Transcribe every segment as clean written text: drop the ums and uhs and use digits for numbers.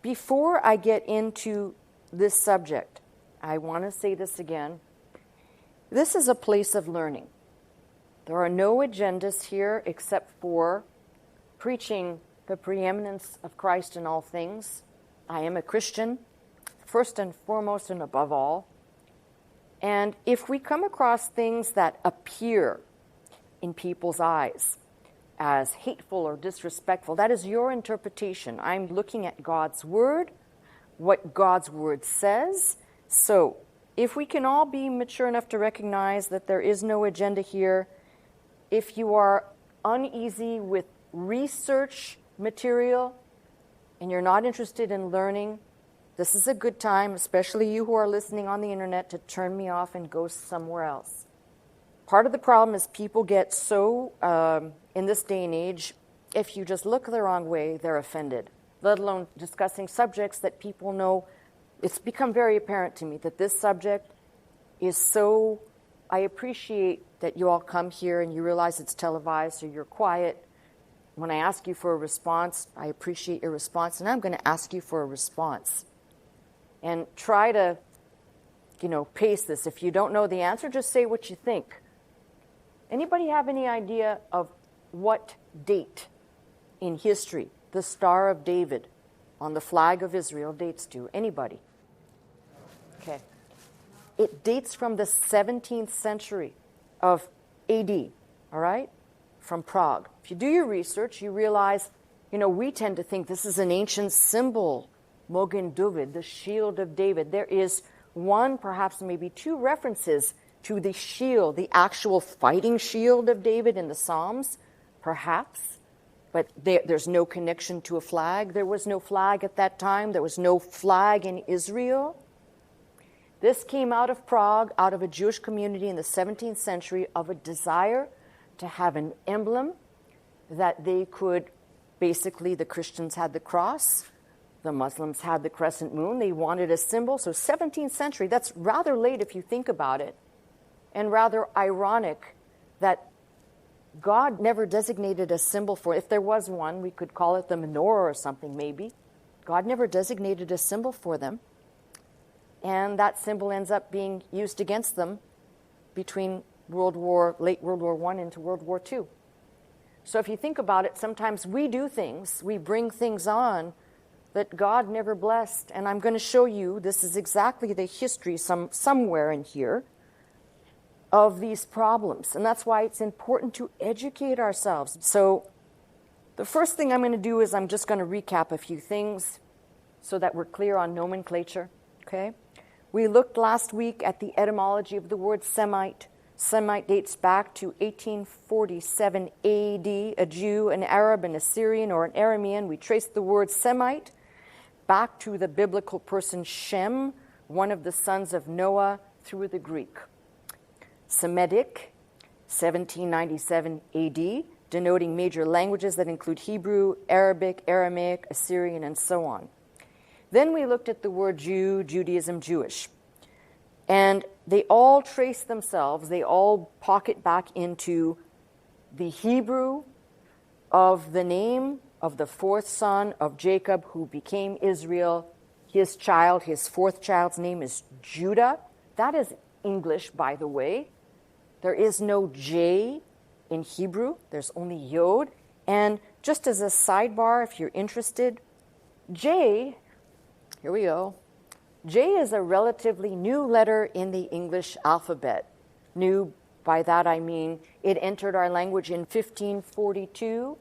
Before I get into this subject, I want to say this again. This is a place of learning. There are no agendas here except for preaching the preeminence of Christ in all things. I am a Christian, first and foremost and above all. And if we come across things that appear in people's eyes as hateful or disrespectful, that is your interpretation. I'm looking at God's Word, what God's Word says. So if we can all be mature enough to recognize that there is no agenda here, if you are uneasy with research material and you're not interested in learning, this is a good time, especially you who are listening on the internet, to turn me off and go somewhere else. Part of the problem is people get so, in this day and age, if you just look the wrong way, they're offended, let alone discussing subjects that people know. It's become very apparent to me that this subject is so, I appreciate that you all come here and you realize it's televised, so you're quiet. When I ask you for a response, I appreciate your response, and I'm going to ask you for a response. And try to, pace this. If you don't know the answer, just say what you think. Anybody have any idea of what date in history the Star of David on the flag of Israel dates to? Anybody? Okay. It dates from the 17th century of AD, all right? From Prague. If you do your research, you realize, we tend to think this is an ancient symbol, Mogen David, the shield of David. There is one, perhaps maybe two references to the shield, the actual fighting shield of David in the Psalms, perhaps, but there's no connection to a flag. There was no flag at that time. There was no flag in Israel. This came out of Prague, out of a Jewish community in the 17th century, of a desire to have an emblem that they could, basically the Christians had the cross, the Muslims had the crescent moon. They wanted a symbol. So 17th century, that's rather late if you think about it, and rather ironic that God never designated a symbol for it. If there was one, we could call it the menorah or something maybe. God never designated a symbol for them. And that symbol ends up being used against them between late World War I into World War II. So if you think about it, sometimes we do things, we bring things on that God never blessed. And I'm going to show you, this is exactly the history somewhere in here of these problems. And that's why it's important to educate ourselves. So the first thing I'm going to do is I'm just going to recap a few things so that we're clear on nomenclature, okay? We looked last week at the etymology of the word Semite. Semite dates back to 1847 AD. A Jew, an Arab, an Assyrian, or an Aramean. We traced the word Semite back to the biblical person Shem, one of the sons of Noah, through the Greek. Semitic, 1797 AD, denoting major languages that include Hebrew, Arabic, Aramaic, Assyrian, and so on. Then we looked at the word Jew, Judaism, Jewish. And they all trace themselves, they all pocket back into the Hebrew of the name of the fourth son of Jacob who became Israel. His child, his fourth child's name is Judah. That is English, by the way. There is no J in Hebrew. There's only Yod. And just as a sidebar, if you're interested, J, here we go. J is a relatively new letter in the English alphabet. New, by that I mean it entered our language in 1542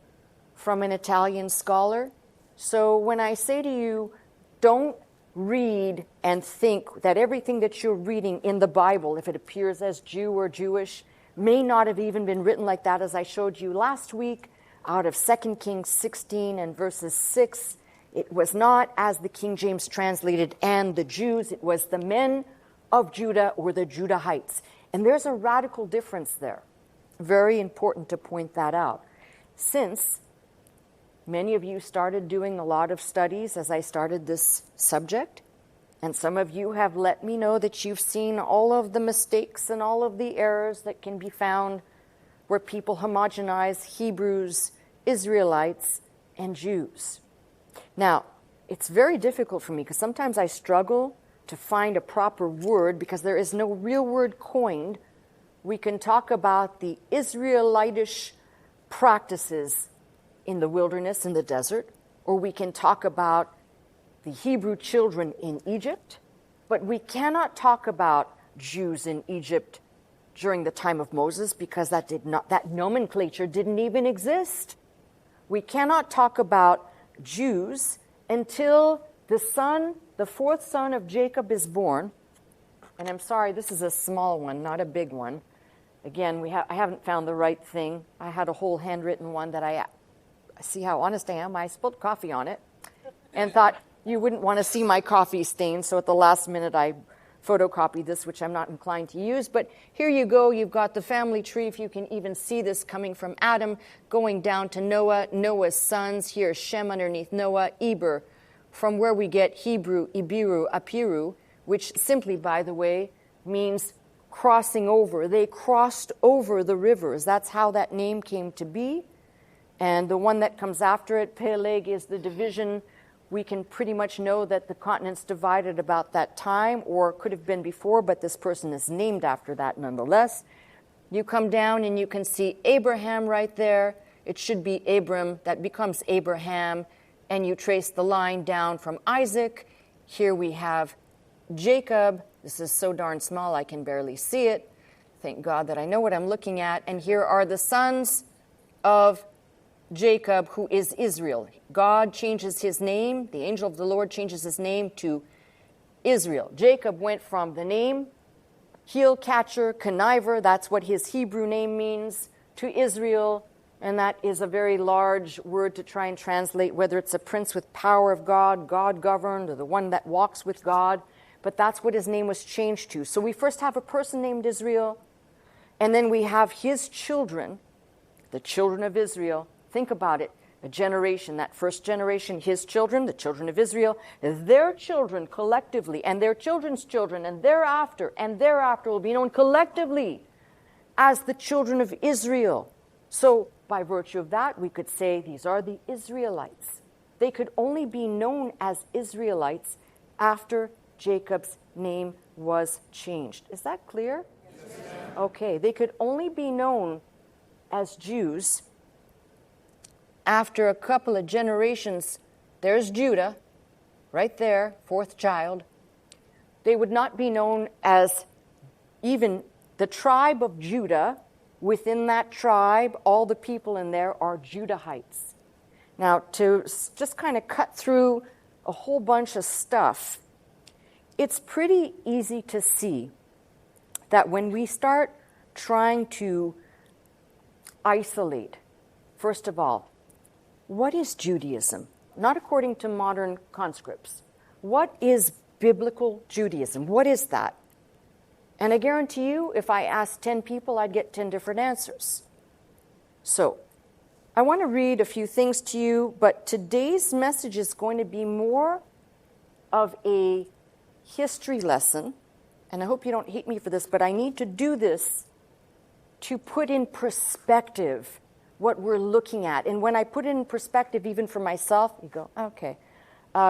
from an Italian scholar. So when I say to you, don't read and think that everything that you're reading in the Bible, if it appears as Jew or Jewish, may not have even been written like that, as I showed you last week out of 2 Kings 16 and verses 6. It was not, as the King James translated, and the Jews. It was the men of Judah or the Judahites. And there's a radical difference there. Very important to point that out. Since many of you started doing a lot of studies as I started this subject, and some of you have let me know that you've seen all of the mistakes and all of the errors that can be found where people homogenize Hebrews, Israelites, and Jews. Now, it's very difficult for me because sometimes I struggle to find a proper word because there is no real word coined. We can talk about the Israelitish practices in the wilderness, in the desert, or we can talk about the Hebrew children in Egypt, but we cannot talk about Jews in Egypt during the time of Moses because that nomenclature didn't even exist. We cannot talk about Jews until the fourth son of Jacob is born. And I'm sorry, this is a small one, not a big one. Again, I haven't found the right thing. I had a whole handwritten one that I see how honest I am. I spilled coffee on it and thought you wouldn't want to see my coffee stain. So at the last minute, I photocopied this, which I'm not inclined to use. But here you go. You've got the family tree. If you can even see this coming from Adam, going down to Noah, Noah's sons. Here's Shem underneath Noah, Eber, from where we get Hebrew, Ibiru, Apiru, which simply, by the way, means crossing over. They crossed over the rivers. That's how that name came to be. And the one that comes after it, Peleg, is the division. We can pretty much know that the continent's divided about that time, or could have been before, but this person is named after that nonetheless. You come down and you can see Abraham right there. It should be Abram. That becomes Abraham. And you trace the line down from Isaac. Here we have Jacob. This is so darn small I can barely see it. Thank God that I know what I'm looking at. And here are the sons of Jacob, who is Israel. God changes his name. The angel of the Lord changes his name to Israel. Jacob went from the name heel catcher, conniver, that's what his Hebrew name means, to Israel. And that is a very large word to try and translate, whether it's a prince with power of God, God governed, or the one that walks with God. But that's what his name was changed to. So we first have a person named Israel, and then we have his children, the children of Israel. Think about it. A generation, that first generation, his children, the children of Israel, their children collectively, and their children's children, and thereafter will be known collectively as the children of Israel. So by virtue of that, we could say these are the Israelites. They could only be known as Israelites after Jacob's name was changed. Is that clear? Yes. Okay, they could only be known as Jews after a couple of generations. There's Judah, right there, fourth child. They would not be known as even the tribe of Judah. Within that tribe, all the people in there are Judahites. Now, to just kind of cut through a whole bunch of stuff, it's pretty easy to see that when we start trying to isolate, first of all, what is Judaism? Not according to modern conscripts. What is biblical Judaism? What is that? And I guarantee you, if I asked 10 people, I'd get 10 different answers. So, I want to read a few things to you, but today's message is going to be more of a history lesson. And I hope you don't hate me for this, but I need to do this to put in perspective what we're looking at. And when I put it in perspective, even for myself, you go, okay.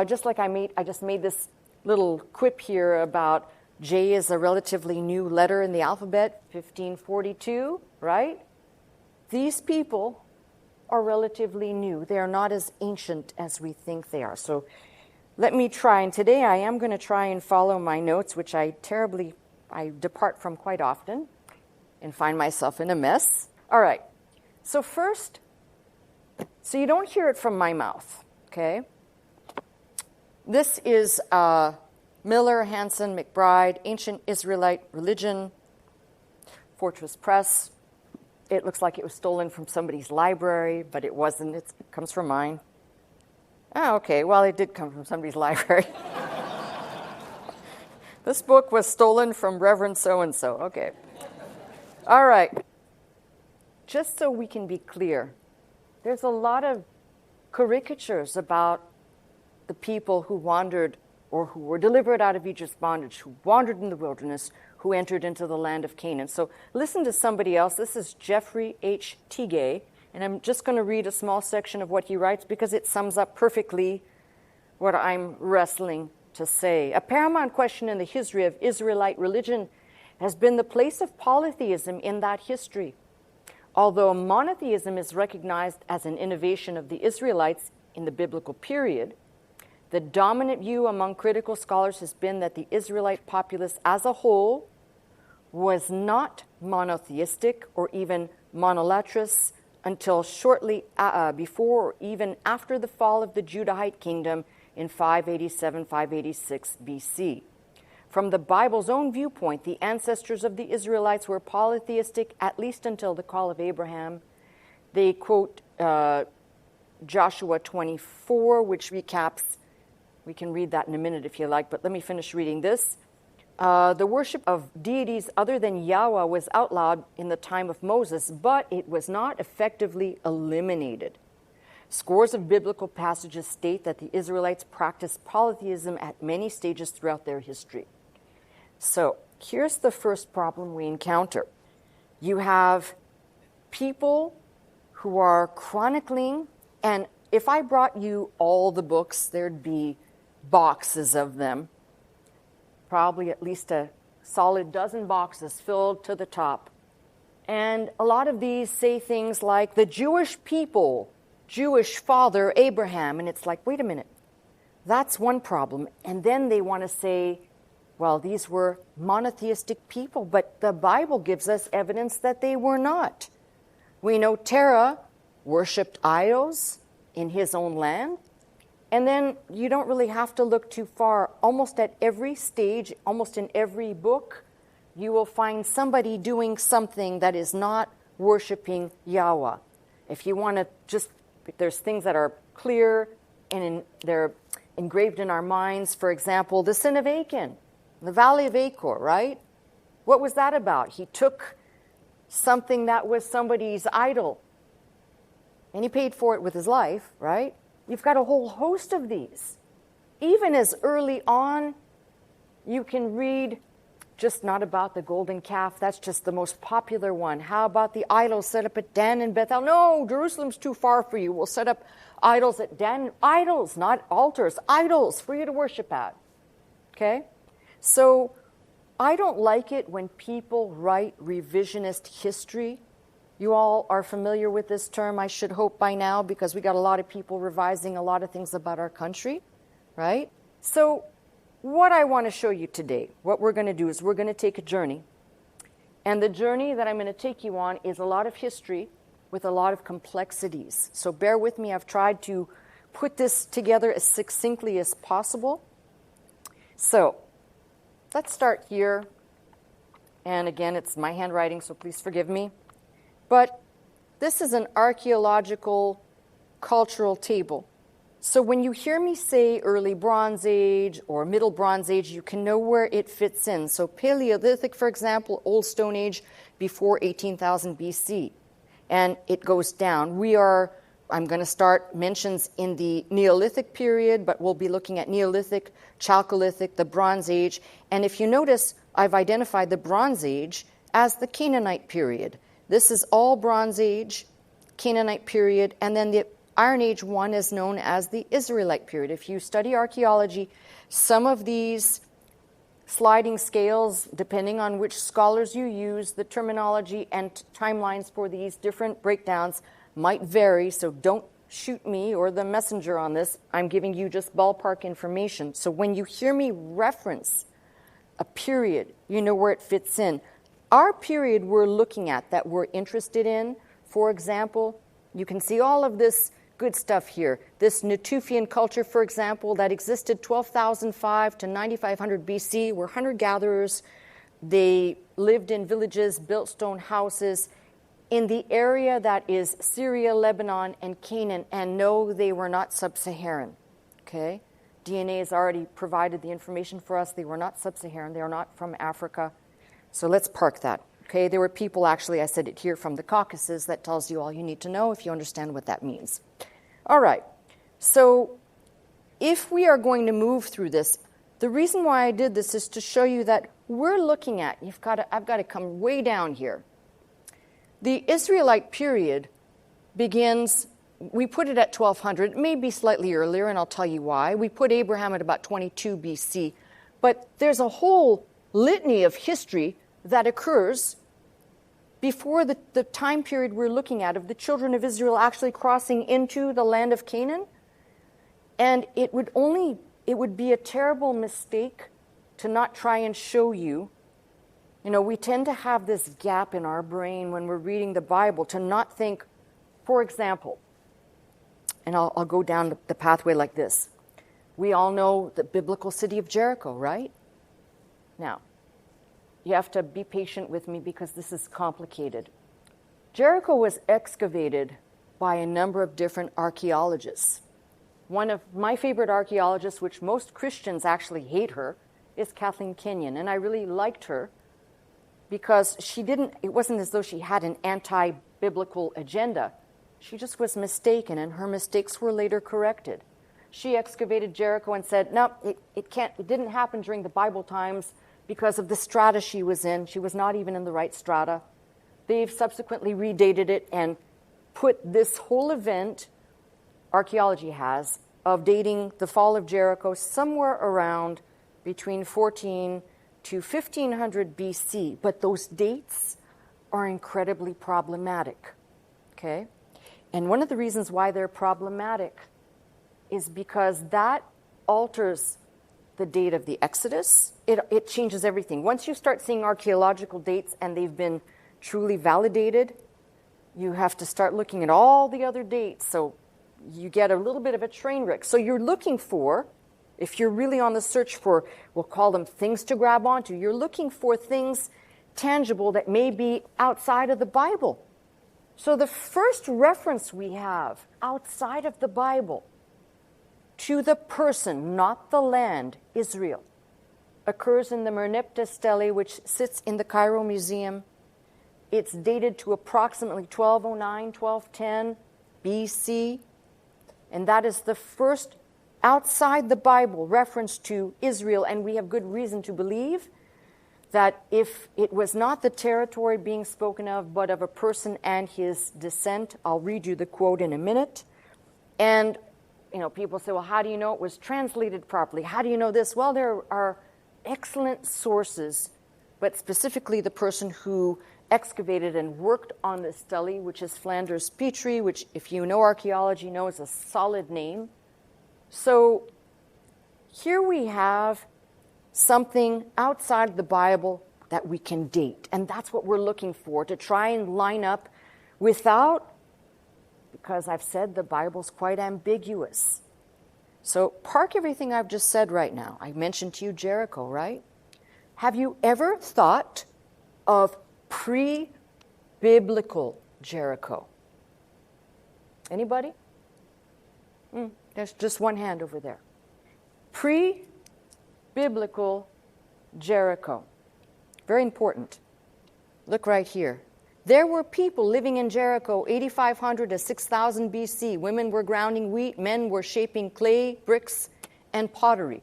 Just like I just made this little quip here about J is a relatively new letter in the alphabet, 1542, right? These people are relatively new. They are not as ancient as we think they are. So let me try. And today I am going to try and follow my notes, which I depart from quite often and find myself in a mess. All right. So first, so you don't hear it from my mouth, okay? This is Miller, Hansen, McBride, Ancient Israelite Religion, Fortress Press. It looks like it was stolen from somebody's library, but it wasn't. It comes from mine. Oh, okay. Well, it did come from somebody's library. This book was stolen from Reverend so-and-so. Okay. All right. Just so we can be clear, there's a lot of caricatures about the people who wandered or who were delivered out of Egypt's bondage, who wandered in the wilderness, who entered into the land of Canaan. So listen to somebody else. This is Jeffrey H. Tigay, and I'm just going to read a small section of what he writes because it sums up perfectly what I'm wrestling to say. A paramount question in the history of Israelite religion has been the place of polytheism in that history. Although monotheism is recognized as an innovation of the Israelites in the biblical period, the dominant view among critical scholars has been that the Israelite populace as a whole was not monotheistic or even monolatrous until shortly before or even after the fall of the Judahite kingdom in 587-586 BC. From the Bible's own viewpoint, the ancestors of the Israelites were polytheistic at least until the call of Abraham. They quote Joshua 24, which recaps. We can read that in a minute if you like, but let me finish reading this. The worship of deities other than Yahweh was outlawed in the time of Moses, but it was not effectively eliminated. Scores of biblical passages state that the Israelites practiced polytheism at many stages throughout their history. So here's the first problem we encounter. You have people who are chronicling, and if I brought you all the books, there'd be boxes of them, probably at least a solid dozen boxes filled to the top. And a lot of these say things like the Jewish people, Jewish father Abraham, and it's like, wait a minute, that's one problem. And then they want to say, well, these were monotheistic people, but the Bible gives us evidence that they were not. We know Terah worshipped idols in his own land. And then you don't really have to look too far. Almost at every stage, almost in every book, you will find somebody doing something that is not worshiping Yahweh. If you want to just, there's things that are clear and they're engraved in our minds. For example, the sin of Achan, the Valley of Achor, right? What was that about? He took something that was somebody's idol and he paid for it with his life, right? You've got a whole host of these. Even as early on, you can read just not about the golden calf. That's just the most popular one. How about the idols set up at Dan and Bethel? No, Jerusalem's too far for you. We'll set up idols at Dan. Idols, not altars. Idols for you to worship at. Okay? So I don't like it when people write revisionist history. You all are familiar with this term, I should hope by now, because we got a lot of people revising a lot of things about our country, right? So what I want to show you today, what we're going to do is we're going to take a journey. And the journey that I'm going to take you on is a lot of history with a lot of complexities. So bear with me. I've tried to put this together as succinctly as possible. So let's start here. And again, it's my handwriting, so please forgive me. But this is an archaeological cultural table. So when you hear me say early Bronze Age or Middle Bronze Age, you can know where it fits in. So Paleolithic, for example, Old Stone Age before 18,000 BC. And it goes down. I'm going to start mentions in the Neolithic period, but we'll be looking at Neolithic, Chalcolithic, the Bronze Age. And if you notice, I've identified the Bronze Age as the Canaanite period. This is all Bronze Age, Canaanite period, and then the Iron Age one is known as the Israelite period. If you study archaeology, some of these sliding scales, depending on which scholars you use, the terminology and timelines for these different breakdowns might vary, so don't shoot me or the messenger on this. I'm giving you just ballpark information. So when you hear me reference a period, you know where it fits in. Our period we're looking at that we're interested in, for example, you can see all of this good stuff here. This Natufian culture, for example, that existed 12,005 to 9,500 BC, were hunter-gatherers. They lived in villages, built stone houses in the area that is Syria, Lebanon, and Canaan. And no, they were not sub-Saharan. Okay? DNA has already provided the information for us. They were not sub-Saharan. They are not from Africa. So let's park that. Okay, there were people, actually, I said it here, from the Caucasus. That tells you all you need to know if you understand what that means. All right, so if we are going to move through this, the reason why I did this is to show you that we're looking at, I've got to come way down here. The Israelite period begins we put it at 1200, maybe slightly earlier, and I'll tell you why. We put Abraham at about 22 BC. But there's a whole litany of history that occurs before the time period we're looking at of the children of Israel actually crossing into the land of Canaan. And it would be a terrible mistake to not try and show you. You know, we tend to have this gap in our brain when we're reading the Bible to not think, for example, and I'll go down the pathway like this. We all know the biblical city of Jericho, right? Now, you have to be patient with me because this is complicated. Jericho was excavated by a number of different archaeologists. One of my favorite archaeologists, which most Christians actually hate her, is Kathleen Kenyon. And I really liked her because it wasn't as though she had an anti-biblical agenda. She just was mistaken, and her mistakes were later corrected. She excavated Jericho and said, no, it didn't happen during the Bible times because of the strata she was in. She was not even in the right strata. They've subsequently redated it and put this whole event, archaeology has, of dating the fall of Jericho somewhere around between 14 to 1500 BC. But those dates are incredibly problematic, okay? And one of the reasons why they're problematic is because that alters the date of the Exodus. It changes everything. Once you start seeing archaeological dates and they've been truly validated, you have to start looking at all the other dates. So you get a little bit of a train wreck. So you're looking for, if you're really on the search for, we'll call them things to grab onto, you're looking for things tangible that may be outside of the Bible. So the first reference we have outside of the Bible to the person, not the land, Israel, occurs in the Merneptah Stele, which sits in the Cairo Museum. It's dated to approximately 1209, 1210 BC, and that is the first outside the Bible reference to Israel, and we have good reason to believe that if it was not the territory being spoken of, but of a person and his descent, I'll read you the quote in a minute. And, you know, people say, well, how do you know it was translated properly? How do you know this? Well, there are excellent sources, but specifically the person who excavated and worked on the stele, which is Flanders Petrie, which, if you know archaeology, know is a solid name. So here we have something outside the Bible that we can date. And that's what we're looking for, to try and line up without, because I've said the Bible's quite ambiguous. So park everything I've just said right now. I mentioned to you Jericho, right? Have you ever thought of pre-biblical Jericho? Anybody? There's just one hand over there. Pre-biblical Jericho. Very important. Look right here. There were people living in Jericho 8,500 to 6,000 BC. Women were grounding wheat. Men were shaping clay, bricks, and pottery.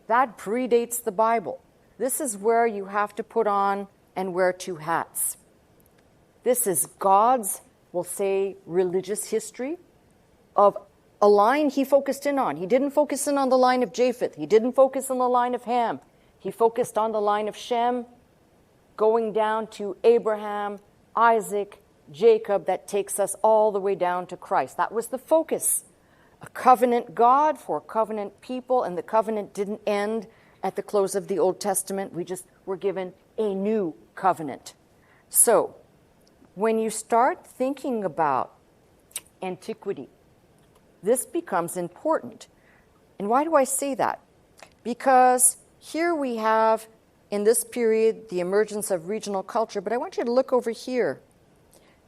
That predates the Bible. This is where you have to put on and wear two hats. This is God's, we'll say, religious history of a line he focused in on. He didn't focus in on the line of Japheth. He didn't focus on the line of Ham. He focused on the line of Shem, going down to Abraham, Isaac, Jacob, that takes us all the way down to Christ. That was the focus. A covenant God for a covenant people, and the covenant didn't end at the close of the Old Testament. We just were given a new covenant. So, when you start thinking about antiquity, this becomes important. And why do I say that? Because here we have, in this period, the emergence of regional culture. But I want you to look over here.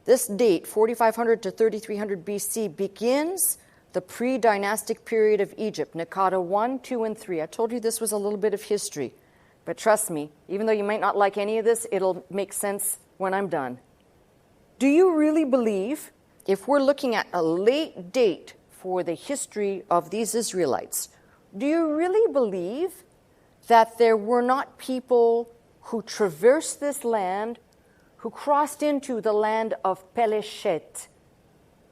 This date, 4500 to 3300 BC, begins the pre-dynastic period of Egypt, Nakata 1, 2, and 3. I told you this was a little bit of history. But trust me, even though you might not like any of this, it'll make sense when I'm done. Do you really believe, if we're looking at a late date for the history of these Israelites, do you really believe that there were not people who traversed this land, who crossed into the land of Peleshet,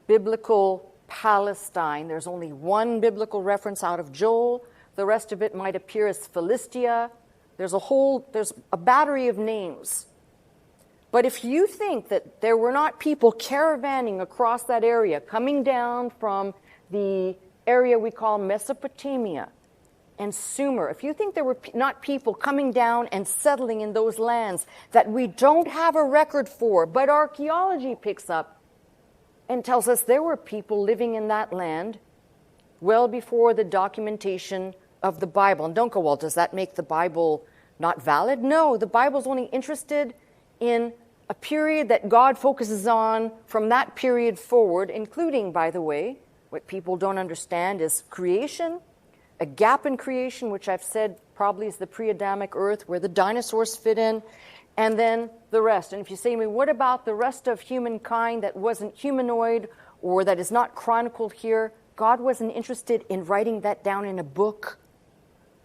biblical Palestine. There's only one biblical reference out of Joel. The rest of it might appear as Philistia. There's a battery of names. But if you think that there were not people caravanning across that area, coming down from the area we call Mesopotamia and Sumer, if you think there were not people coming down and settling in those lands that we don't have a record for, but archaeology picks up and tells us there were people living in that land well before the documentation of the Bible. And don't go, well, does that make the Bible not valid? No, the Bible's only interested in a period that God focuses on from that period forward, including, by the way, what people don't understand is creation, a gap in creation, which I've said probably is the pre-Adamic earth, where the dinosaurs fit in, and then the rest. And if you say to me, what about the rest of humankind that wasn't humanoid or that is not chronicled here? God wasn't interested in writing that down in a book.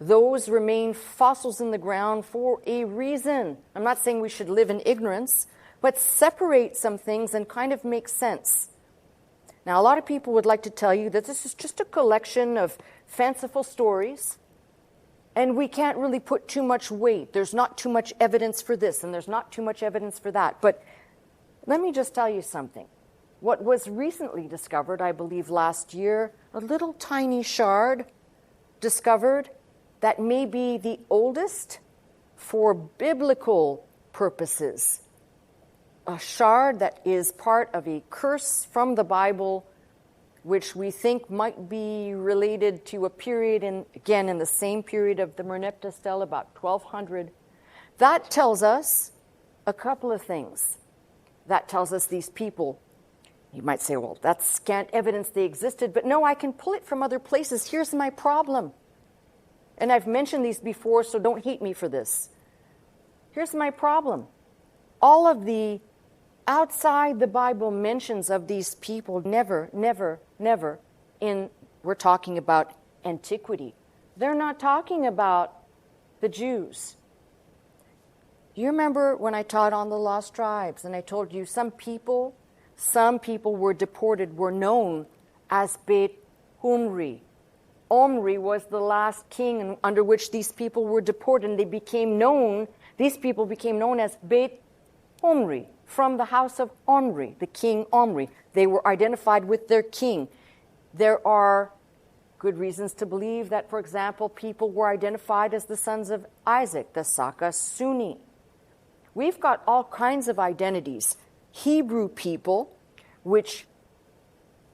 Those remain fossils in the ground for a reason. I'm not saying we should live in ignorance, but separate some things and kind of make sense. Now, a lot of people would like to tell you that this is just a collection of fanciful stories, and we can't really put too much weight. There's not too much evidence for this, and there's not too much evidence for that. But let me just tell you something. What was recently discovered, I believe last year, a little tiny shard discovered that may be the oldest for biblical purposes. A shard that is part of a curse from the Bible, which we think might be related to a period, in the same period of the Merneptah stele, about 1200. That tells us a couple of things. That tells us these people, you might say, well, that's scant evidence they existed, but no, I can pull it from other places. Here's my problem. And I've mentioned these before, so don't hate me for this. Here's my problem. All of the outside the Bible mentions of these people, never, we're talking about antiquity. They're not talking about the Jews. You remember when I taught on the lost tribes, and I told you some people were deported, were known as Beit Humri. Omri was the last king under which these people were deported, and these people became known as Beit Omri, from the house of Omri, the king Omri. They were identified with their king. There are good reasons to believe that, for example, people were identified as the sons of Isaac, the Saka Sunni. We've got all kinds of identities. Hebrew people, which,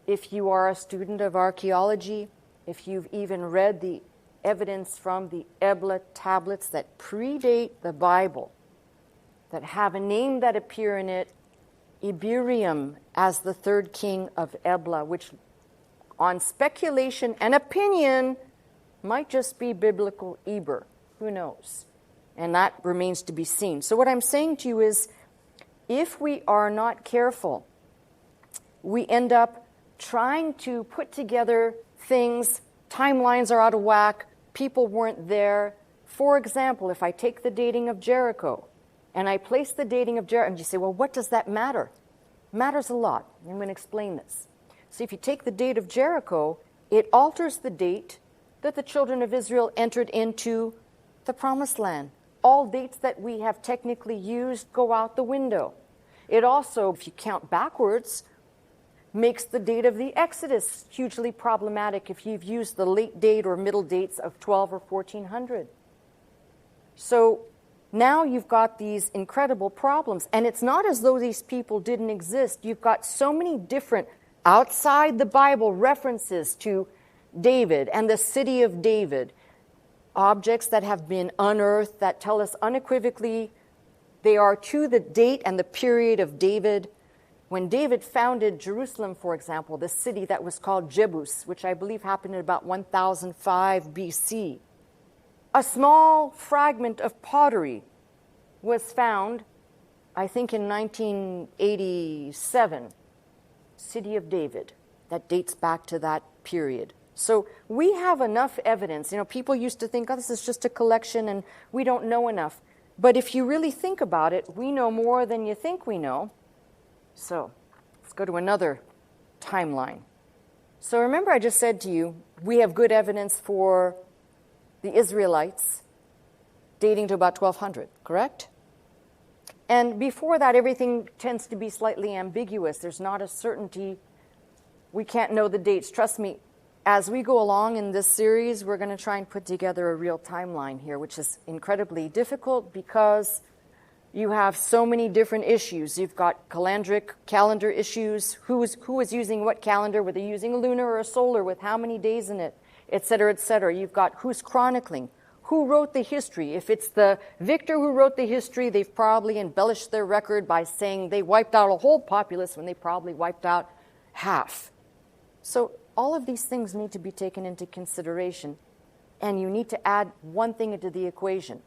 if you are a student of archaeology, if you've even read the evidence from the Ebla tablets that predate the Bible, that have a name that appear in it, Iberium as the third king of Ebla, which on speculation and opinion might just be biblical Eber. Who knows? And that remains to be seen. So what I'm saying to you is, if we are not careful, we end up trying to put together things, timelines are out of whack, people weren't there. For example, if I take the dating of Jericho, and I place the dating of Jericho, and you say, well, what does that matter? It matters a lot. I'm going to explain this. So if you take the date of Jericho, it alters the date that the children of Israel entered into the Promised Land. All dates that we have technically used go out the window. It also, if you count backwards, makes the date of the Exodus hugely problematic if you've used the late date or middle dates of 12 or 1400. So now you've got these incredible problems. And it's not as though these people didn't exist. You've got so many different outside the Bible references to David and the city of David, objects that have been unearthed that tell us unequivocally they are to the date and the period of David. When David founded Jerusalem, for example, the city that was called Jebus, which I believe happened in about 1005 BC, a small fragment of pottery was found, I think in 1987, City of David, that dates back to that period. So we have enough evidence. People used to think, oh, this is just a collection and we don't know enough. But if you really think about it, we know more than you think we know. So let's go to another timeline. So remember I just said to you, we have good evidence for the Israelites dating to about 1200, correct? And before that, everything tends to be slightly ambiguous. There's not a certainty. We can't know the dates. Trust me, as we go along in this series, we're going to try and put together a real timeline here, which is incredibly difficult because you have so many different issues. You've got calendar issues. Who is using what calendar? Were they using a lunar or a solar with how many days in it, et cetera, et cetera. You've got who's chronicling. Who wrote the history? If it's the victor who wrote the history, they've probably embellished their record by saying they wiped out a whole populace when they probably wiped out half. So all of these things need to be taken into consideration, and you need to add one thing into the equation.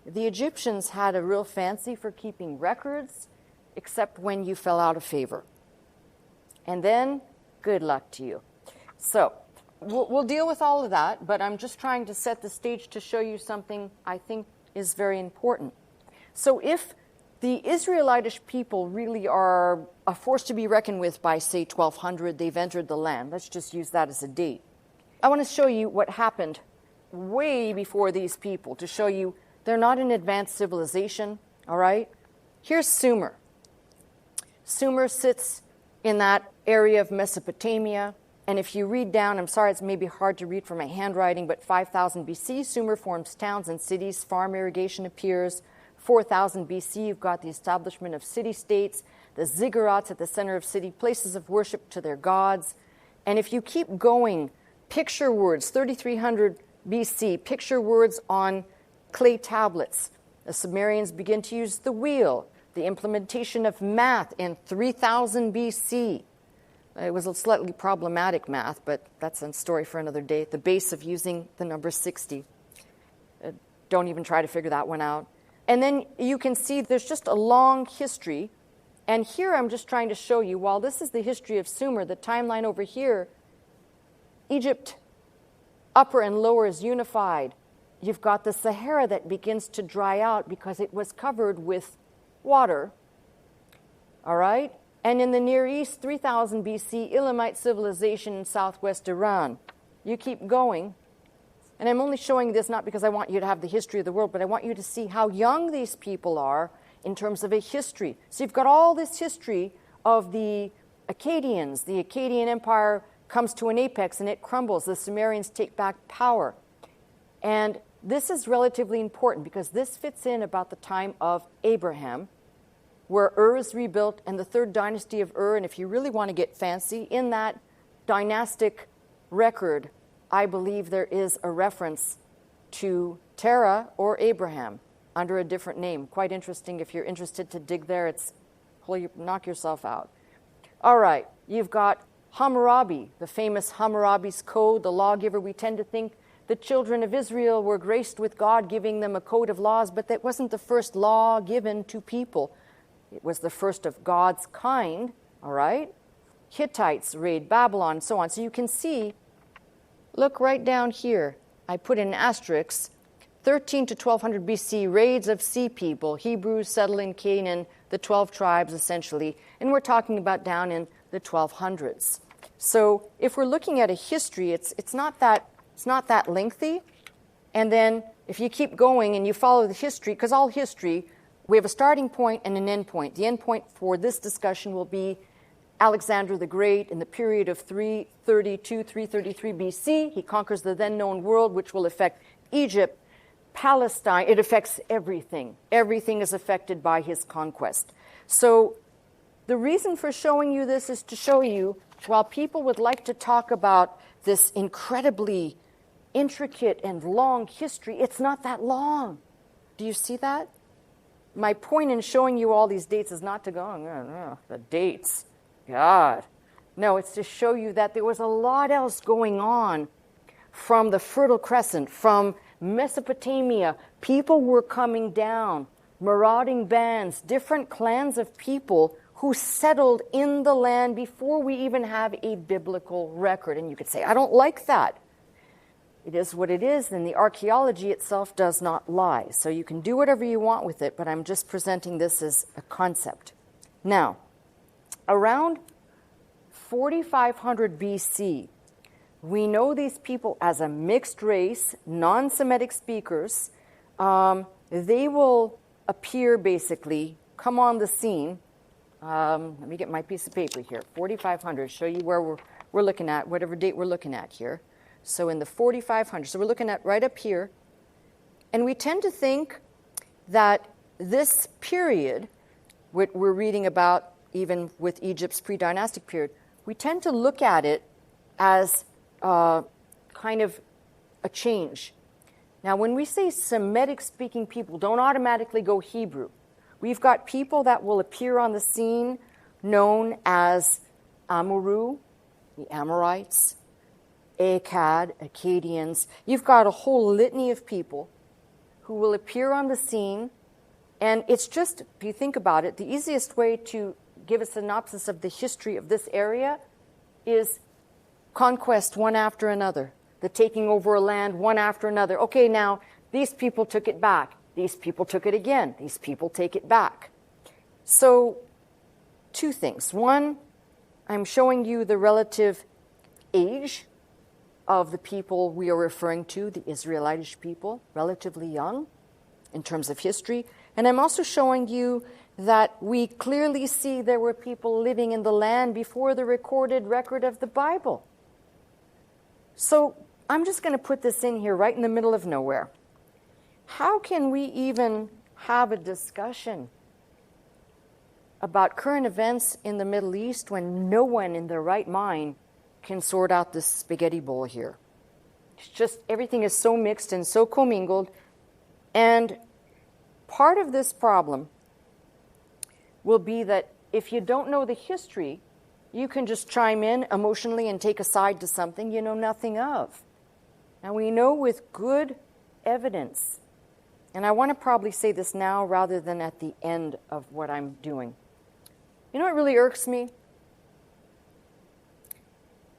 The Egyptians had a real fancy for keeping records, except when you fell out of favor. And then, good luck to you. So, we'll deal with all of that, but I'm just trying to set the stage to show you something I think is very important. So if the Israelitish people really are a force to be reckoned with by, say, 1200, they've entered the land. Let's just use that as a date. I want to show you what happened way before these people, to show you they're not an advanced civilization, all right? Here's Sumer. Sumer sits in that area of Mesopotamia. And if you read down, I'm sorry, it's maybe hard to read from my handwriting, but 5000 BC, Sumer forms towns and cities, farm irrigation appears. 4000 BC, you've got the establishment of city-states, the ziggurats at the center of city, places of worship to their gods. And if you keep going, picture words, 3300 BC, picture words on clay tablets. The Sumerians begin to use the wheel, the implementation of math in 3000 BC. It was a slightly problematic math, but that's a story for another day. The base of using the number 60. Don't even try to figure that one out. And then you can see there's just a long history. And here I'm just trying to show you, while this is the history of Sumer, the timeline over here, Egypt, upper and lower, is unified. You've got the Sahara that begins to dry out because it was covered with water. All right? And in the Near East, 3000 BC, Elamite civilization in southwest Iran. You keep going. And I'm only showing this not because I want you to have the history of the world, but I want you to see how young these people are in terms of a history. So you've got all this history of the Akkadians. The Akkadian Empire comes to an apex and it crumbles. The Sumerians take back power. And this is relatively important because this fits in about the time of Abraham, where Ur is rebuilt, and the third dynasty of Ur. And if you really want to get fancy, in that dynastic record, I believe there is a reference to Terah or Abraham under a different name. Quite interesting. If you're interested to dig there, knock yourself out. All right, you've got Hammurabi, the famous Hammurabi's Code, the lawgiver. We tend to think the children of Israel were graced with God giving them a code of laws, but that wasn't the first law given to people. It was the first of God's kind, all right? Hittites raid Babylon and so on. So you can see, look right down here. I put in asterisks, 13 to 1200 BC, raids of sea people, Hebrews settle in Canaan, the 12 tribes essentially, and we're talking about down in the 1200s. So if we're looking at a history, it's not that lengthy. And then if you keep going and you follow the history, because all history, we have a starting point and an end point. The end point for this discussion will be Alexander the Great in the period of 332, 333 BC. He conquers the then known world, which will affect Egypt, Palestine. It affects everything. Everything is affected by his conquest. So the reason for showing you this is to show you, while people would like to talk about this incredibly intricate and long history, it's not that long. Do you see that? My point in showing you all these dates is not to go, oh, the dates. God. No, it's to show you that there was a lot else going on from the Fertile Crescent, from Mesopotamia. People were coming down, marauding bands, different clans of people who settled in the land before we even have a biblical record. And you could say, I don't like that. It is what it is, and the archaeology itself does not lie. So you can do whatever you want with it, but I'm just presenting this as a concept. Now, around 4500 BC. We know these people as a mixed race, non-Semitic speakers. They will appear, basically, come on the scene. Let me get my piece of paper here. 4500, show you where we're looking at, whatever date we're looking at here. So in the 4500, so we're looking at right up here. And we tend to think that this period, what we're reading about even with Egypt's pre-dynastic period, we tend to look at it as kind of a change. Now, when we say Semitic-speaking people, don't automatically go Hebrew. We've got people that will appear on the scene known as Amuru, the Amorites, Akkad, Akkadians. You've got a whole litany of people who will appear on the scene. And it's just, if you think about it, the easiest way to give a synopsis of the history of this area is conquest one after another, the taking over a land one after another. Okay, now, these people took it back. These people took it again. These people take it back. So, two things. One, I'm showing you the relative age of the people we are referring to, the Israelitish people, relatively young in terms of history. And I'm also showing you that we clearly see there were people living in the land before the recorded record of the Bible. So I'm just going to put this in here right in the middle of nowhere. How can we even have a discussion about current events in the Middle East when no one in their right mind can sort out this spaghetti bowl here? It's just everything is so mixed and so commingled. And part of this problem will be that if you don't know the history, you can just chime in emotionally and take a side to something you know nothing of. Now, we know with good evidence, and I want to probably say this now rather than at the end of what I'm doing. You know what really irks me?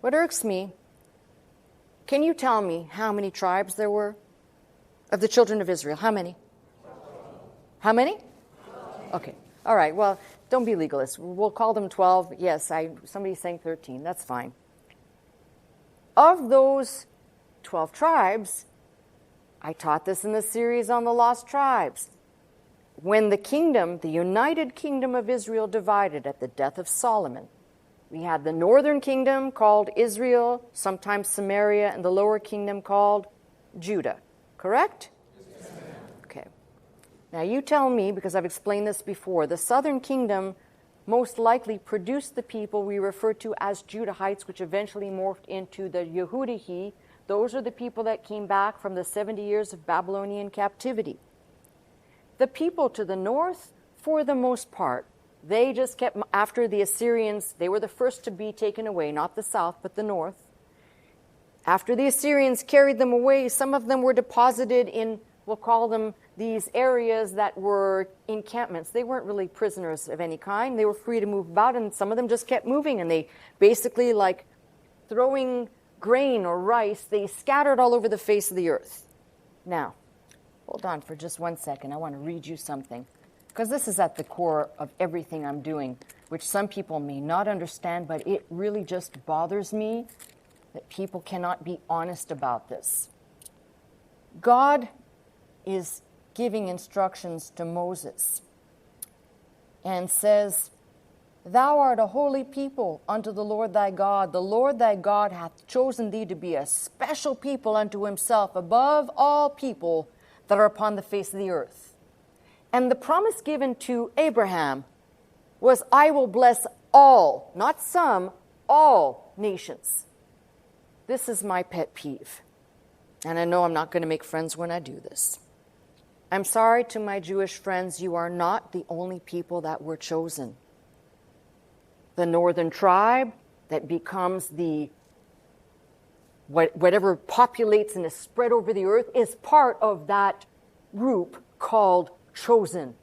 What irks me, can you tell me how many tribes there were of the children of Israel? How many? How many? Okay. All right. Well, don't be legalists. We'll call them 12. Yes, somebody's saying 13. That's fine. Of those 12 tribes, I taught this in the series on the lost tribes. When the kingdom, the united kingdom of Israel divided at the death of Solomon, we had the northern kingdom called Israel, sometimes Samaria, and the lower kingdom called Judah. Correct? Yes. Okay. Now you tell me, because I've explained this before, the southern kingdom most likely produced the people we refer to as Judahites, which eventually morphed into the Yehudihi. Those are the people that came back from the 70 years of Babylonian captivity. The people to the north, for the most part, they just kept, after the Assyrians, they were the first to be taken away, not the south, but the north. After the Assyrians carried them away, some of them were deposited in, we'll call them these areas that were encampments. They weren't really prisoners of any kind. They were free to move about, and some of them just kept moving, and they basically, like throwing grain or rice, they scattered all over the face of the earth. Now, hold on for just 1 second. I want to read you something, because this is at the core of everything I'm doing, which some people may not understand, but it really just bothers me that people cannot be honest about this. God is giving instructions to Moses and says, "Thou art a holy people unto the Lord thy God. The Lord thy God hath chosen thee to be a special people unto himself above all people that are upon the face of the earth." And the promise given to Abraham was, "I will bless all," not some, all nations. This is my pet peeve. And I know I'm not going to make friends when I do this. I'm sorry to my Jewish friends, you are not the only people that were chosen. The northern tribe that becomes whatever populates and is spread over the earth is part of that group called chosen.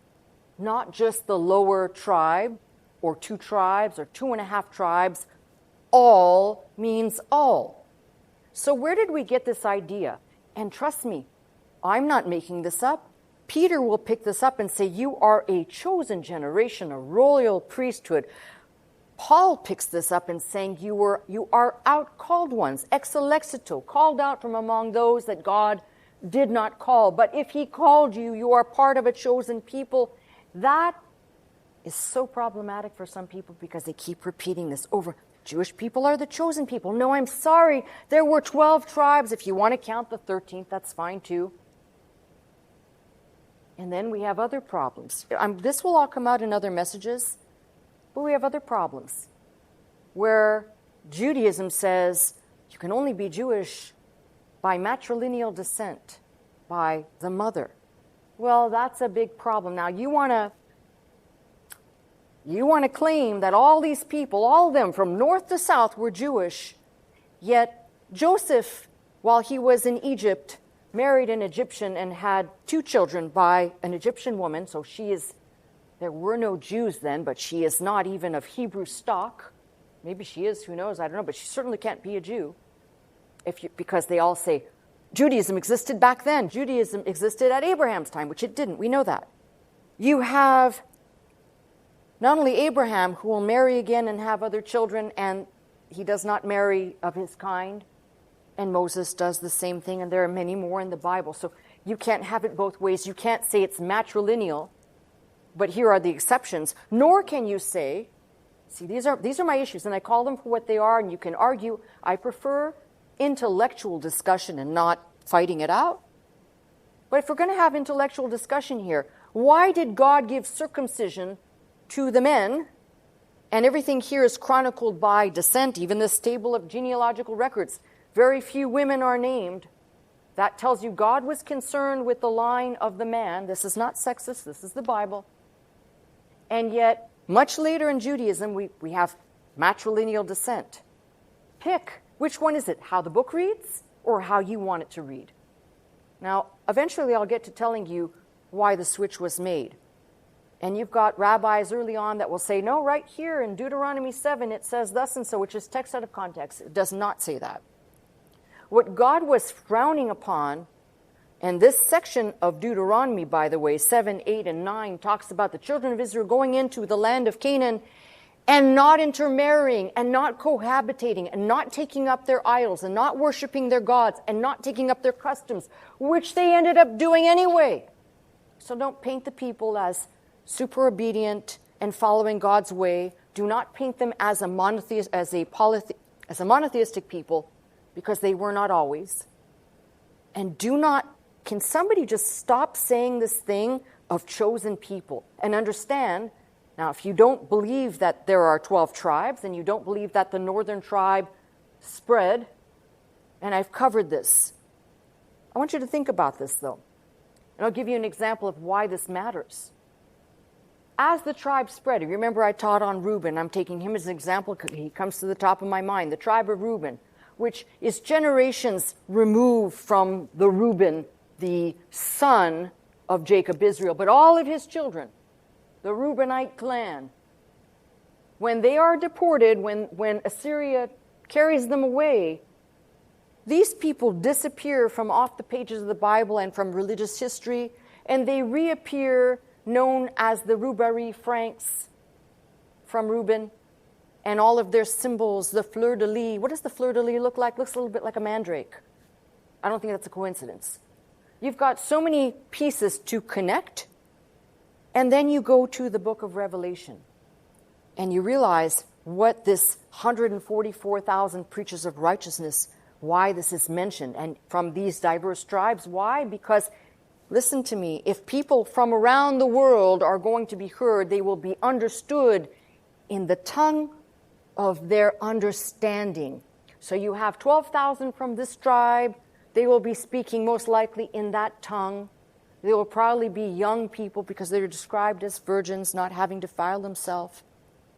Not just the lower tribe or 2 tribes or 2.5 tribes. All means all. So where did we get this idea? And trust me, I'm not making this up. Peter will pick this up and say, you are a chosen generation, a royal priesthood, Paul picks this up and saying, you are out called ones, ex elexito, called out from among those that God did not call. But if he called you, you are part of a chosen people. That is so problematic for some people because they keep repeating this over. Jewish people are the chosen people. No, I'm sorry. There were 12 tribes. If you want to count the 13th, that's fine too. And then we have other problems. This will all come out in other messages, but we have other problems where Judaism says you can only be Jewish by matrilineal descent, by the mother. Well, that's a big problem. Now, you want to claim that all these people, all of them from north to south, were Jewish, yet Joseph, while he was in Egypt, married an Egyptian and had 2 children by an Egyptian woman. So there were no Jews then, but she is not even of Hebrew stock. Maybe she is, who knows, I don't know, but she certainly can't be a Jew. Because they all say, Judaism existed back then. Judaism existed at Abraham's time, which it didn't. We know that. You have not only Abraham, who will marry again and have other children, and he does not marry of his kind, and Moses does the same thing, and there are many more in the Bible. So you can't have it both ways. You can't say it's matrilineal, but here are the exceptions. Nor can you say, see, these are my issues, and I call them for what they are, and you can argue. I prefer intellectual discussion and not fighting it out. But if we're going to have intellectual discussion here, why did God give circumcision to the men? And everything here is chronicled by descent, even this table of genealogical records. Very few women are named. That tells you God was concerned with the line of the man. This is not sexist. This is the Bible. And yet, much later in Judaism, we have matrilineal descent. Pick. Which one is it? How the book reads or how you want it to read? Now, eventually I'll get to telling you why the switch was made. And you've got rabbis early on that will say, no, right here in Deuteronomy 7, it says thus and so, which is text out of context. It does not say that. What God was frowning upon, and this section of Deuteronomy, by the way, 7, 8, and 9, talks about the children of Israel going into the land of Canaan and not intermarrying and not cohabitating and not taking up their idols and not worshiping their gods and not taking up their customs, which they ended up doing anyway. So don't paint the people as super obedient and following God's way. Do not paint them as a monotheistic people, because they were not always. And can somebody just stop saying this thing of chosen people and understand? Now, if you don't believe that there are 12 tribes and you don't believe that the northern tribe spread, and I've covered this, I want you to think about this, though. And I'll give you an example of why this matters. As the tribe spread, you remember I taught on Reuben. I'm taking him as an example because he comes to the top of my mind. The tribe of Reuben, which is generations removed from the Reuben, the son of Jacob, Israel, but all of his children, the Reubenite clan, when they are deported, when Assyria carries them away, these people disappear from off the pages of the Bible and from religious history, and they reappear known as the Roubaree Franks from Reuben, and all of their symbols, the fleur-de-lis. What does the fleur-de-lis look like? Looks a little bit like a mandrake. I don't think that's a coincidence. You've got so many pieces to connect, and then you go to the book of Revelation, and you realize what this 144,000 preachers of righteousness, why this is mentioned, and from these diverse tribes. Why? Because, listen to me, if people from around the world are going to be heard, they will be understood in the tongue of their understanding. So you have 12,000 from this tribe. They will be speaking most likely in that tongue. They will probably be young people because they're described as virgins, not having defiled themselves.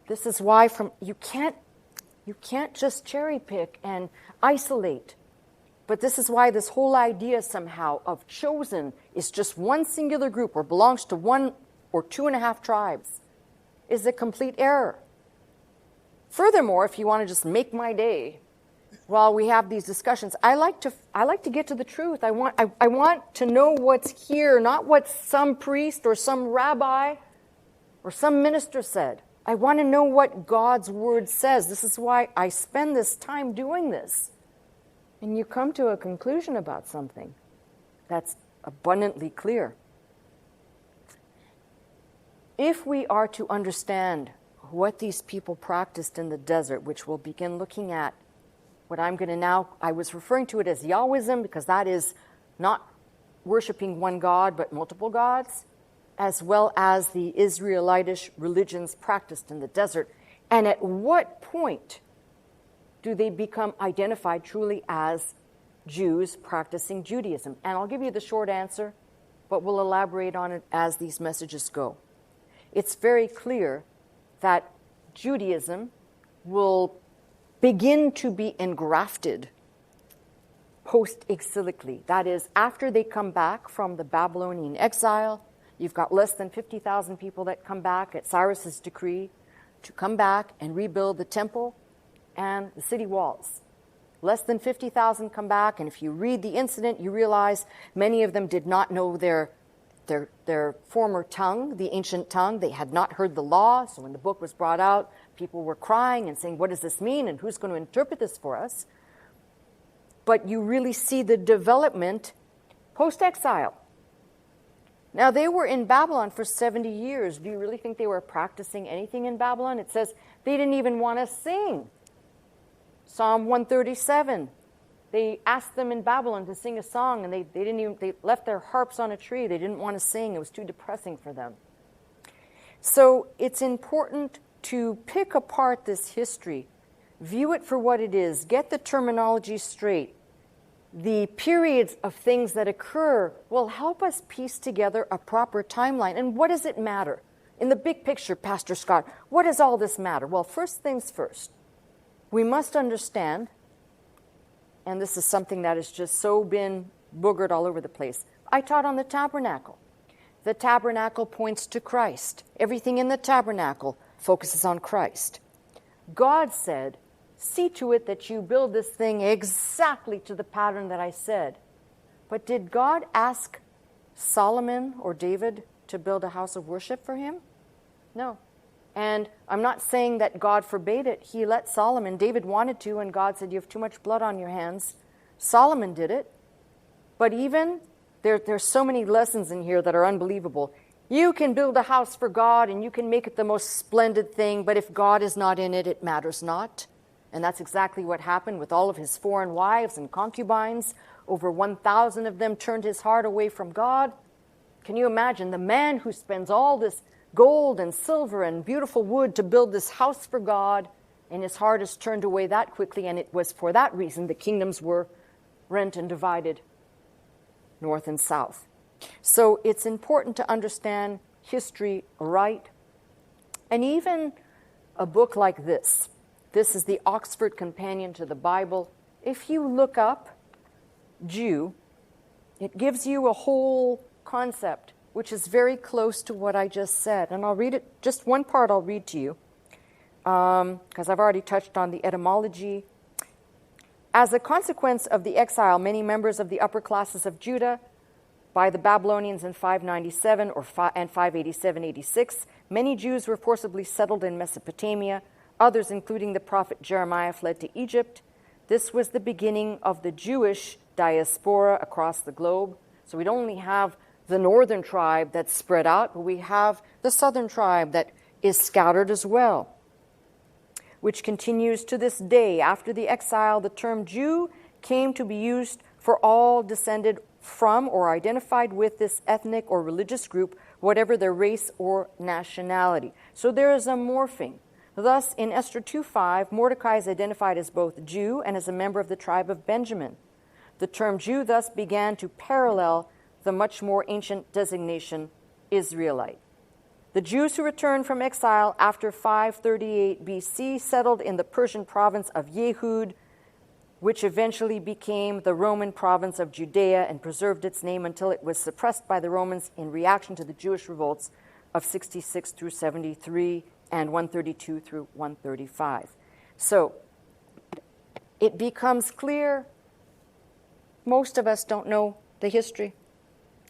This is why you can't just cherry pick and isolate. But this is why this whole idea somehow of chosen is just one singular group or belongs to 1 or 2.5 tribes is a complete error. Furthermore, if you want to just make my day while we have these discussions, I like to get to the truth. I want to know what's here, not what some priest or some rabbi or some minister said. I want to know what God's word says. This is why I spend this time doing this. And you come to a conclusion about something that's abundantly clear. If we are to understand what these people practiced in the desert, which we'll begin looking at, what I'm going to now, I was referring to it as Yahwism because that is not worshiping one God but multiple gods, as well as the Israelitish religions practiced in the desert. And at what point do they become identified truly as Jews practicing Judaism? And I'll give you the short answer, but we'll elaborate on it as these messages go. It's very clear that Judaism will begin to be engrafted post-exilically. That is, after they come back from the Babylonian exile, you've got less than 50,000 people that come back at Cyrus's decree to come back and rebuild the temple and the city walls. Less than 50,000 come back, and if you read the incident, you realize many of them did not know their former tongue, the ancient tongue. They had not heard the law, so when the book was brought out, people were crying and saying, what does this mean, and who's going to interpret this for us? But you really see the development post-exile. Now, they were in Babylon for 70 years. Do you really think they were practicing anything in Babylon? It says they didn't even want to sing. Psalm 137. They asked them in Babylon to sing a song, and they left their harps on a tree. They didn't want to sing. It was too depressing for them. So it's important to pick apart this history, view it for what it is, get the terminology straight. The periods of things that occur will help us piece together a proper timeline. And what does it matter? In the big picture, Pastor Scott, what does all this matter? Well, first things first, we must understand, and this is something that has just so been boogered all over the place. I taught on the tabernacle. The tabernacle points to Christ. Everything in the tabernacle focuses on Christ. God said, see to it that you build this thing exactly to the pattern that I said. But did God ask Solomon or David to build a house of worship for him? No. And I'm not saying that God forbade it. He let Solomon. David wanted to, and God said, you have too much blood on your hands. Solomon did it. But even, there's so many lessons in here that are unbelievable. You can build a house for God, and you can make it the most splendid thing, but if God is not in it, it matters not. And that's exactly what happened with all of his foreign wives and concubines. Over 1,000 of them turned his heart away from God. Can you imagine the man who spends all this gold and silver and beautiful wood to build this house for God, and his heart is turned away that quickly, and it was for that reason the kingdoms were rent and divided north and south. So it's important to understand history right. And even a book like this is the Oxford Companion to the Bible. If you look up Jew, it gives you a whole concept which is very close to what I just said. And I'll read it, just one part I'll read to you, because I've already touched on the etymology. As a consequence of the exile, many members of the upper classes of Judah by the Babylonians in 597 and 587-86, many Jews were forcibly settled in Mesopotamia. Others, including the prophet Jeremiah, fled to Egypt. This was the beginning of the Jewish diaspora across the globe. So we don't only have the northern tribe that's spread out, but we have the southern tribe that is scattered as well, which continues to this day. After the exile, the term Jew came to be used for all descended from or identified with this ethnic or religious group, whatever their race or nationality. So there is a morphing. Thus, in Esther 2:5, Mordecai is identified as both Jew and as a member of the tribe of Benjamin. The term Jew thus began to parallel the much more ancient designation Israelite. The Jews who returned from exile after 538 BC settled in the Persian province of Yehud, which eventually became the Roman province of Judea and preserved its name until it was suppressed by the Romans in reaction to the Jewish revolts of 66 through 73 and 132 through 135. So it becomes clear most of us don't know the history.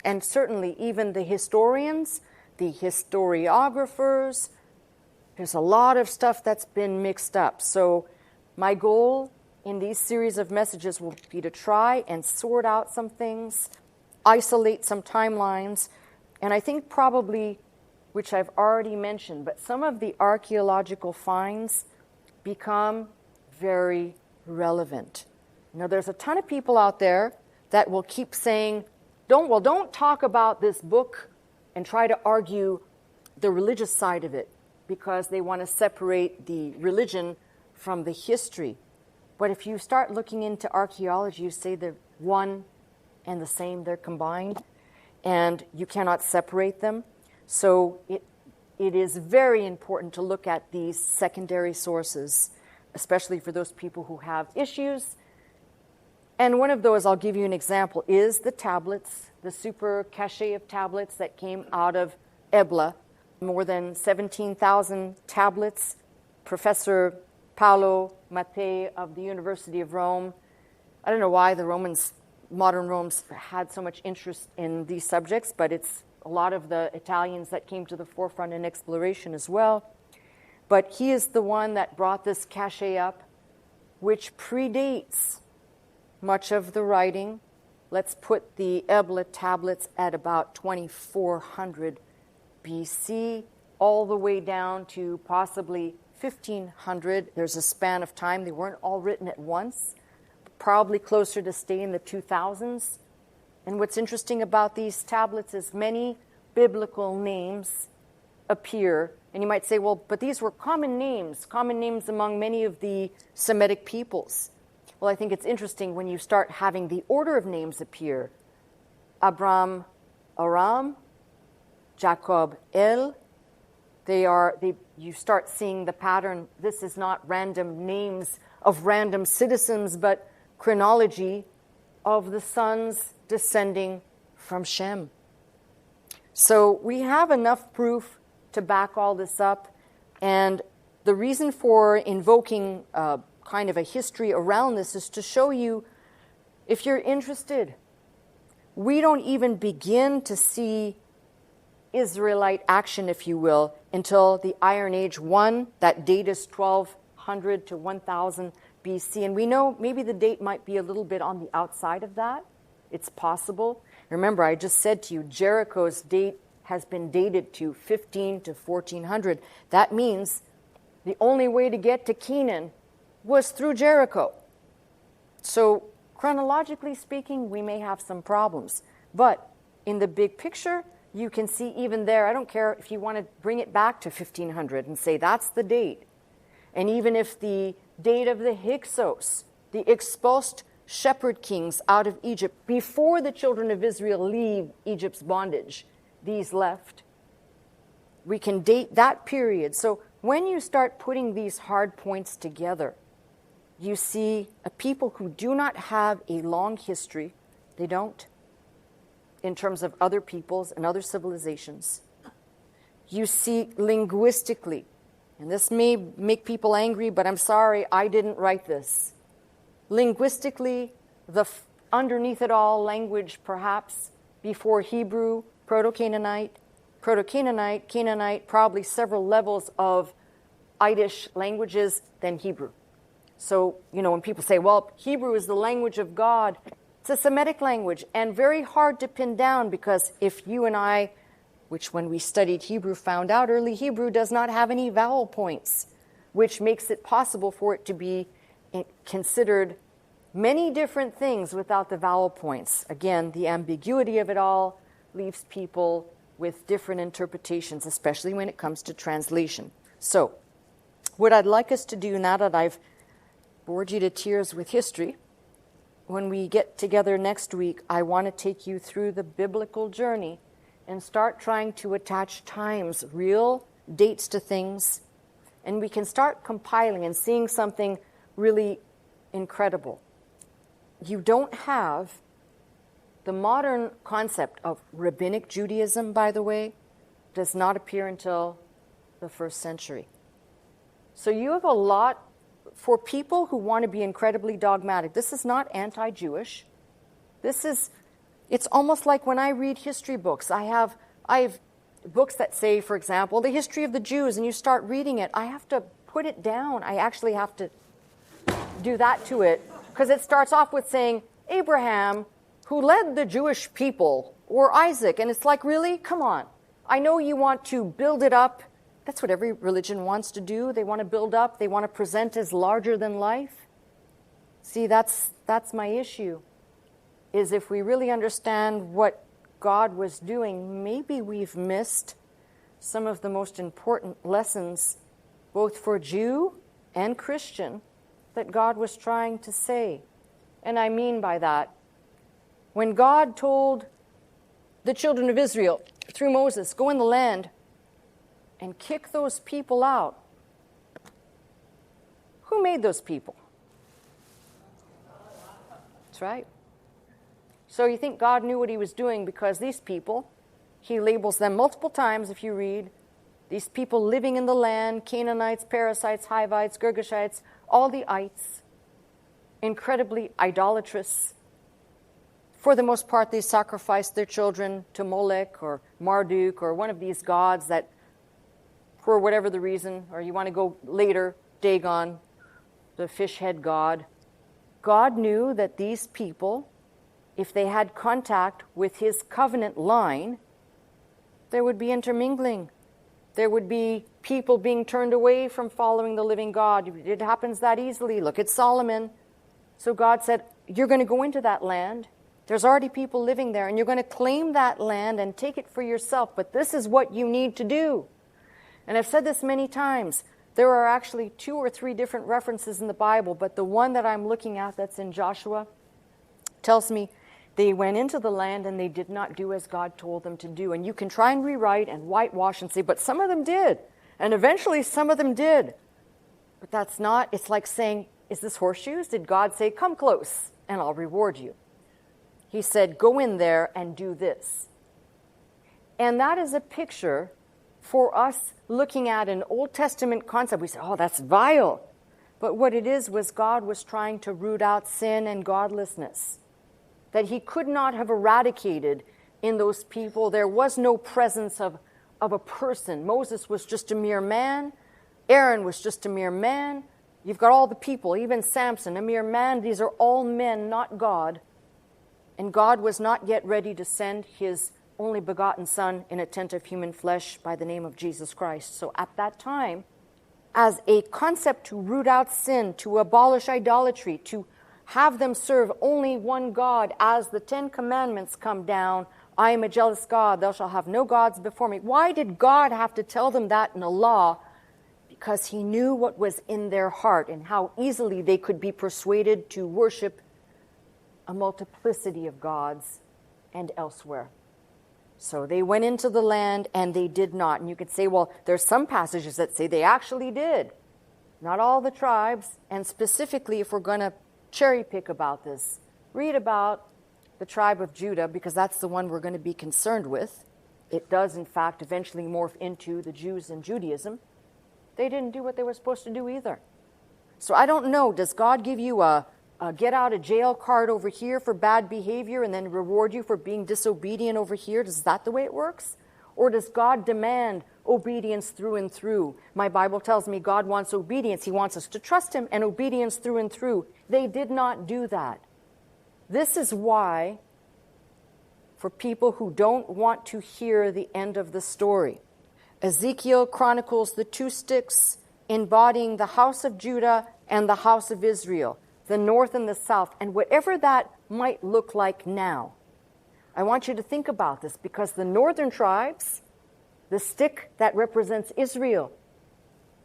And certainly even the historians, the historiographers, There's a lot of stuff that's been mixed up. So my goal in these series of messages will be to try and sort out some things, isolate some timelines, and I think probably, which I've already mentioned, but some of the archaeological finds become very relevant. Now, there's a ton of people out there that will keep saying, don't talk about this book and try to argue the religious side of it, because they want to separate the religion from the history. But if you start looking into archaeology, you say they're one and the same, they're combined, and you cannot separate them. So it is very important to look at these secondary sources, especially for those people who have issues. And one of those, I'll give you an example, is the tablets, the super cache of tablets that came out of Ebla. More than 17,000 tablets. Professor Paolo Mattei of the University of Rome. I don't know why the modern Romans had so much interest in these subjects, but it's a lot of the Italians that came to the forefront in exploration as well. But he is the one that brought this cache up, which predates much of the writing. Let's put the Ebla tablets at about 2400 BC, all the way down to possibly 1500. There's a span of time. They weren't all written at once, probably closer to stay in the 2000s. And what's interesting about these tablets is many biblical names appear. And you might say, well, but these were common names among many of the Semitic peoples. Well, I think it's interesting when you start having the order of names appear. Abram, Aram, Jacob, El. You start seeing the pattern. This is not random names of random citizens, but chronology of the sons descending from Shem. So we have enough proof to back all this up. And the reason for invoking kind of a history around this is to show you, if you're interested, we don't even begin to see Israelite action, if you will, until the Iron Age 1. That date is 1200 to 1000 BC. And we know maybe the date might be a little bit on the outside of that. It's possible. Remember, I just said to you, Jericho's date has been dated to 15 to 1400. That means the only way to get to Canaan was through Jericho. So chronologically speaking, we may have some problems. But in the big picture, you can see even there, I don't care if you want to bring it back to 1500 and say that's the date. And even if the date of the Hyksos, the expulsed shepherd kings out of Egypt, before the children of Israel leave Egypt's bondage, these left, we can date that period. So when you start putting these hard points together, you see a people who do not have a long history. They don't, in terms of other peoples and other civilizations. You see linguistically, and this may make people angry, but I'm sorry, I didn't write this. Linguistically, underneath it all, language perhaps before Hebrew, Proto-Canaanite, Canaanite, probably several levels of Yiddish languages than Hebrew. So, when people say, well, Hebrew is the language of God, it's a Semitic language and very hard to pin down, because if you and I, which when we studied Hebrew found out early Hebrew does not have any vowel points, which makes it possible for it to be considered many different things without the vowel points. Again, the ambiguity of it all leaves people with different interpretations, especially when it comes to translation. So, what I'd like us to do, now that I've bored you to tears with history, when we get together next week, I want to take you through the biblical journey and start trying to attach times, real dates to things, and we can start compiling and seeing something really incredible. You don't have the modern concept of rabbinic Judaism, by the way, does not appear until the 1st century. So you have a lot for people who want to be incredibly dogmatic. This is not anti-Jewish. It's almost like when I read history books. I have books that say, for example, the history of the Jews, and you start reading it, I have to put it down. I actually have to do that to it, because it starts off with saying, Abraham, who led the Jewish people, or Isaac, and it's like, really? Come on. I know you want to build it up. That's what every religion wants to do. They want to build up. They want to present as larger than life. See, that's my issue, is if we really understand what God was doing, maybe we've missed some of the most important lessons, both for Jew and Christian, that God was trying to say. And I mean by that, when God told the children of Israel through Moses, go in the land and kick those people out, who made those people? That's right. So you think God knew what he was doing because these people, he labels them multiple times if you read, these people living in the land, Canaanites, Perizzites, Hivites, Girgashites, all the ites, incredibly idolatrous. For the most part, they sacrificed their children to Molech or Marduk or one of these gods that, for whatever the reason, or you want to go later, Dagon, the fish head god. God knew that these people, if they had contact with his covenant line, there would be intermingling. There would be people being turned away from following the living God. It happens that easily. Look at Solomon. So God said, you're going to go into that land. There's already people living there, and you're going to claim that land and take it for yourself. But this is what you need to do. And I've said this many times. There are actually 2 or 3 different references in the Bible, but the one that I'm looking at that's in Joshua tells me they went into the land and they did not do as God told them to do. And you can try and rewrite and whitewash and say, but some of them did. And eventually some of them did. But that's not, it's like saying, is this horseshoes? Did God say, come close and I'll reward you? He said, go in there and do this. And that is a picture for us looking at an Old Testament concept. We say, oh, that's vile. But what it is was God was trying to root out sin and godlessness that he could not have eradicated in those people. There was no presence of a person. Moses was just a mere man. Aaron was just a mere man. You've got all the people, even Samson, a mere man. These are all men, not God. And God was not yet ready to send his only begotten Son in a tent of human flesh by the name of Jesus Christ. So at that time, as a concept to root out sin, to abolish idolatry, to have them serve only one God, as the 10 Commandments come down, I am a jealous God, thou shalt have no gods before me. Why did God have to tell them that in a law? Because he knew what was in their heart and how easily they could be persuaded to worship a multiplicity of gods and elsewhere. So they went into the land and they did not. And you could say, well, there's some passages that say they actually did. Not all the tribes. And specifically, if we're going to cherry pick about this, read about the tribe of Judah, because that's the one we're going to be concerned with. It does, in fact, eventually morph into the Jews and Judaism. They didn't do what they were supposed to do either. So I don't know, does God give you a get out of jail card over here for bad behavior and then reward you for being disobedient over here? Is that the way it works? Or does God demand obedience through and through? My Bible tells me God wants obedience. He wants us to trust him, and obedience through and through. They did not do that. This is why, for people who don't want to hear the end of the story, Ezekiel chronicles the 2 sticks embodying the house of Judah and the house of Israel, the north and the south, and whatever that might look like now. I want you to think about this, because the northern tribes, the stick that represents Israel,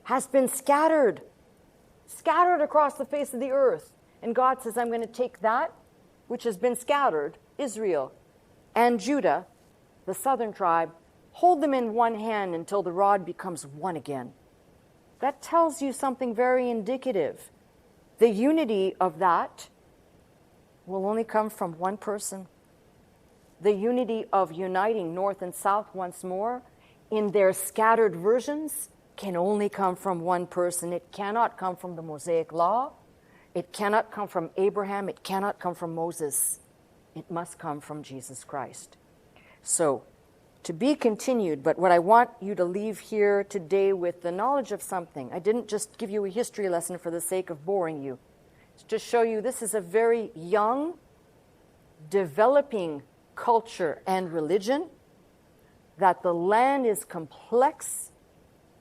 has been scattered across the face of the earth. And God says, I'm going to take that which has been scattered, Israel, and Judah, the southern tribe, hold them in one hand until the rod becomes one again. That tells you something very indicative. The unity of that will only come from one person. The unity of uniting north and south once more in their scattered versions can only come from one person. It cannot come from the Mosaic Law. It cannot come from Abraham. It cannot come from Moses. It must come from Jesus Christ. So, to be continued, but what I want you to leave here today with the knowledge of something. I didn't just give you a history lesson for the sake of boring you. It's to show you this is a very young, developing culture and religion, that the land is complex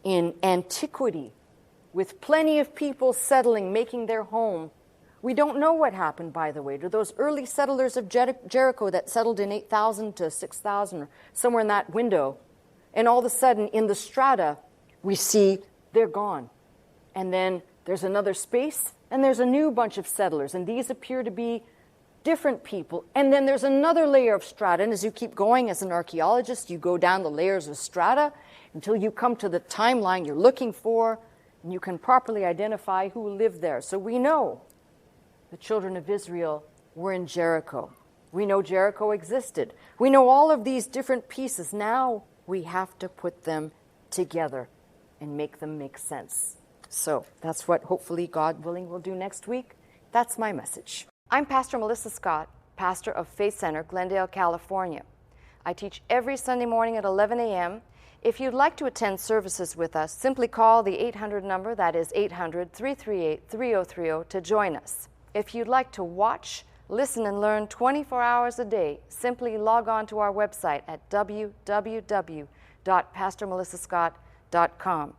in antiquity, with plenty of people settling, making their home. We don't know what happened, by the way, to those early settlers of Jericho that settled in 8,000 to 6,000, or somewhere in that window. And all of a sudden, in the strata, we see they're gone. And then there's another space, and there's a new bunch of settlers. And these appear to be different people. And then there's another layer of strata. And as you keep going as an archaeologist, you go down the layers of strata until you come to the timeline you're looking for, and you can properly identify who lived there. So we know the children of Israel were in Jericho. We know Jericho existed. We know all of these different pieces. Now we have to put them together and make them make sense. So that's what hopefully, God willing, we'll do next week. That's my message. I'm Pastor Melissa Scott, pastor of Faith Center, Glendale, California. I teach every Sunday morning at 11 a.m. If you'd like to attend services with us, simply call the 800 number, that is 800-338-3030, to join us. If you'd like to watch, listen, and learn 24 hours a day, simply log on to our website at www.pastormelissascott.com.